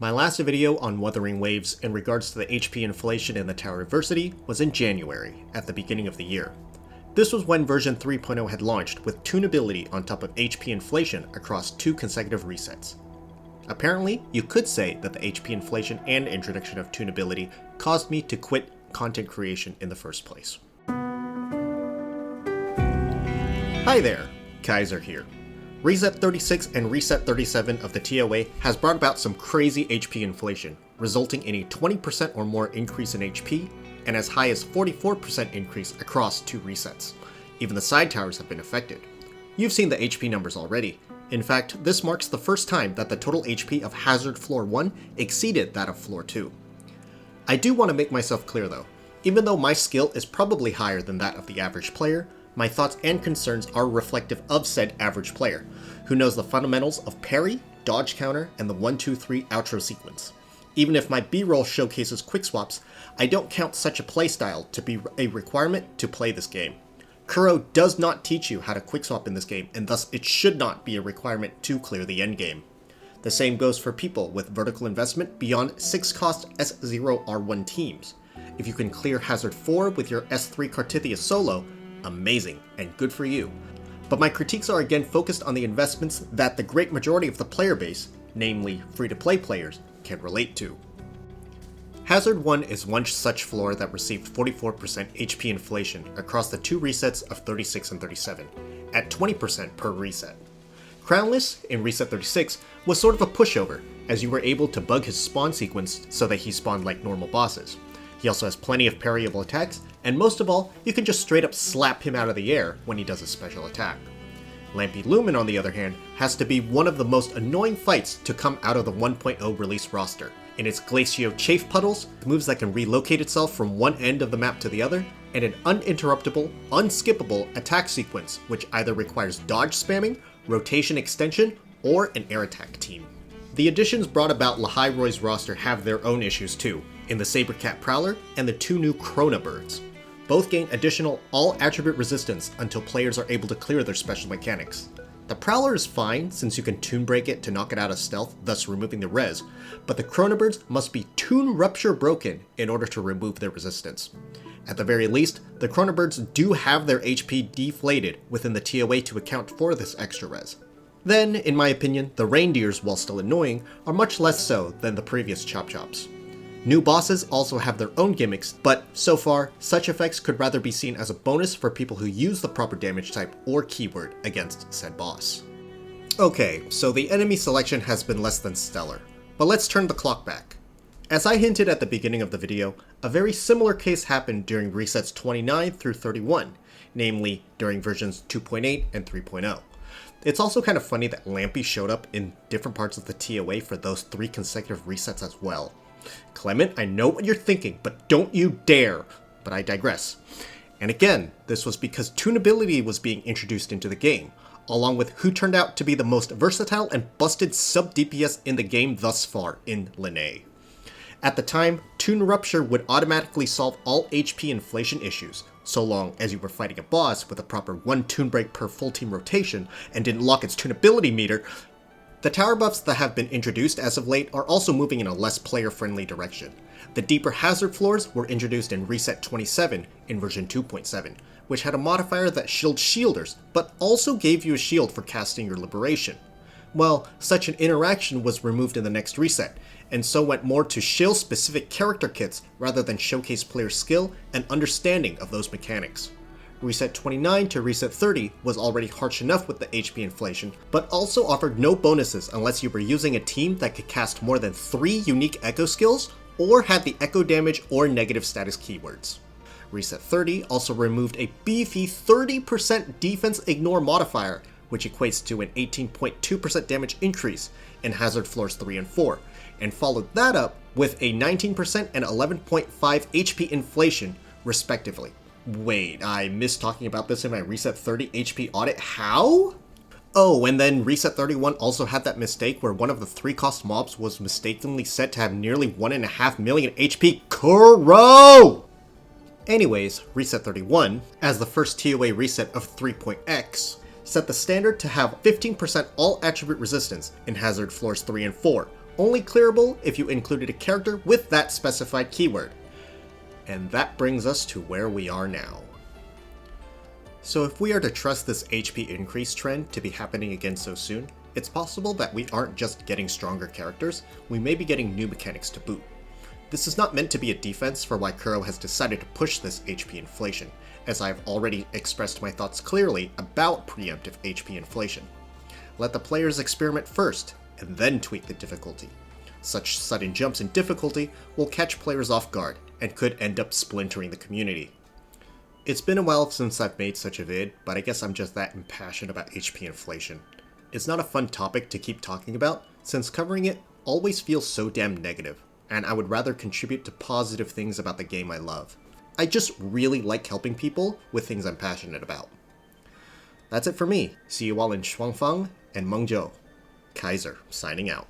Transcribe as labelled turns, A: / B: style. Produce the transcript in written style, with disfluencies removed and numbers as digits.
A: My last video on Wuthering Waves in regards to the HP inflation in the Tower Adversity was in January, at the beginning of the year. This was when version 3.0 had launched with tunability on top of HP inflation across 2 consecutive resets. Apparently, you could say that the HP inflation and introduction of tunability caused me to quit content creation in the first place. Hi there, Caiser here. Reset 36 and Reset 37 of the TOA has brought about some crazy HP inflation, resulting in a 20% or more increase in HP, and as high as 44% increase across 2 resets. Even the side towers have been affected. You've seen the HP numbers already. In fact, this marks the first time that the total HP of Hazard Floor 1 exceeded that of Floor 2. I do want to make myself clear though, even though my skill is probably higher than that of the average player, my thoughts and concerns are reflective of said average player, who knows the fundamentals of parry, dodge counter, and the 1-2-3 outro sequence. Even if my B-roll showcases quick swaps, I don't count such a playstyle to be a requirement to play this game. Kuro does not teach you how to quick swap in this game, and thus it should not be a requirement to clear the endgame. The same goes for people with vertical investment beyond 6 cost S0R1 teams. If you can clear Hazard 4 with your S3 Cartithia solo, amazing, and good for you. But my critiques are again focused on the investments that the great majority of the player base, namely free-to-play players, can relate to. Hazard 1 is one such floor that received 44% HP inflation across the 2 resets of 36 and 37, at 20% per reset. Crownless, in Reset 36, was sort of a pushover, as you were able to bug his spawn sequence so that he spawned like normal bosses. He also has plenty of parryable attacks, and most of all, you can just straight up slap him out of the air when he does a special attack. Lampy Lumen, on the other hand, has to be one of the most annoying fights to come out of the 1.0 release roster. In its Glacio Chafe Puddles, moves that can relocate itself from one end of the map to the other, and an uninterruptible, unskippable attack sequence which either requires dodge spamming, rotation extension, or an air attack team. The additions brought about Lahai Roi's roster have their own issues too, in the Sabercat Prowler and the 2 new Krona Birds. Both gain additional all-attribute resistance until players are able to clear their special mechanics. The Prowler is fine since you can Toon Break it to knock it out of stealth, thus removing the res, but the Krona Birds must be Toon Rupture broken in order to remove their resistance. At the very least, the Krona Birds do have their HP deflated within the TOA to account for this extra res. Then, in my opinion, the Reindeers, while still annoying, are much less so than the previous Chop Chops. New bosses also have their own gimmicks, but so far, such effects could rather be seen as a bonus for people who use the proper damage type or keyword against said boss. Okay, so the enemy selection has been less than stellar, but let's turn the clock back. As I hinted at the beginning of the video, a very similar case happened during resets 29 through 31, namely during versions 2.8 and 3.0. It's also kind of funny that Lampy showed up in different parts of the TOA for those 3 consecutive resets as well. Clement, I know what you're thinking, but don't you dare! But I digress. And again, this was because tunability was being introduced into the game, along with who turned out to be the most versatile and busted sub-DPS in the game thus far in Linnae. At the time, Toon Rupture would automatically solve all HP inflation issues, so long as you were fighting a boss with a proper 1 Toon Break per full team rotation and didn't lock its tunability meter. The tower buffs that have been introduced as of late are also moving in a less player-friendly direction. The deeper hazard floors were introduced in Reset 27 in version 2.7, which had a modifier that shielded shielders, but also gave you a shield for casting your liberation. Well, such an interaction was removed in the next reset, and so went more to shill-specific character kits rather than showcase player skill and understanding of those mechanics. Reset 29 to Reset 30 was already harsh enough with the HP inflation, but also offered no bonuses unless you were using a team that could cast more than 3 unique echo skills or had the echo damage or negative status keywords. Reset 30 also removed a beefy 30% defense ignore modifier, which equates to an 18.2% damage increase in Hazard Floors 3 and 4, and followed that up with a 19% and 11.5 HP inflation, respectively. Wait, I missed talking about this in my Reset 30 HP audit. How? Oh, and then Reset 31 also had that mistake where one of the 3 cost mobs was mistakenly set to have nearly 1.5 million HP. Kuro! Anyways, Reset 31, as the first TOA reset of 3.x, set the standard to have 15% all attribute resistance in Hazard Floors 3 and 4, only clearable if you included a character with that specified keyword. And that brings us to where we are now. So if we are to trust this HP increase trend to be happening again so soon, it's possible that we aren't just getting stronger characters, we may be getting new mechanics to boot. This is not meant to be a defense for why Kuro has decided to push this HP inflation, as I have already expressed my thoughts clearly about preemptive HP inflation. Let the players experiment first, and then tweak the difficulty. Such sudden jumps in difficulty will catch players off guard, and could end up splintering the community. It's been a while since I've made such a vid, but I guess I'm just that impassioned about HP inflation. It's not a fun topic to keep talking about, since covering it always feels so damn negative, and I would rather contribute to positive things about the game I love. I just really like helping people with things I'm passionate about. That's it for me. See you all in Shuangfang and Mengzhou. Caiser, signing out.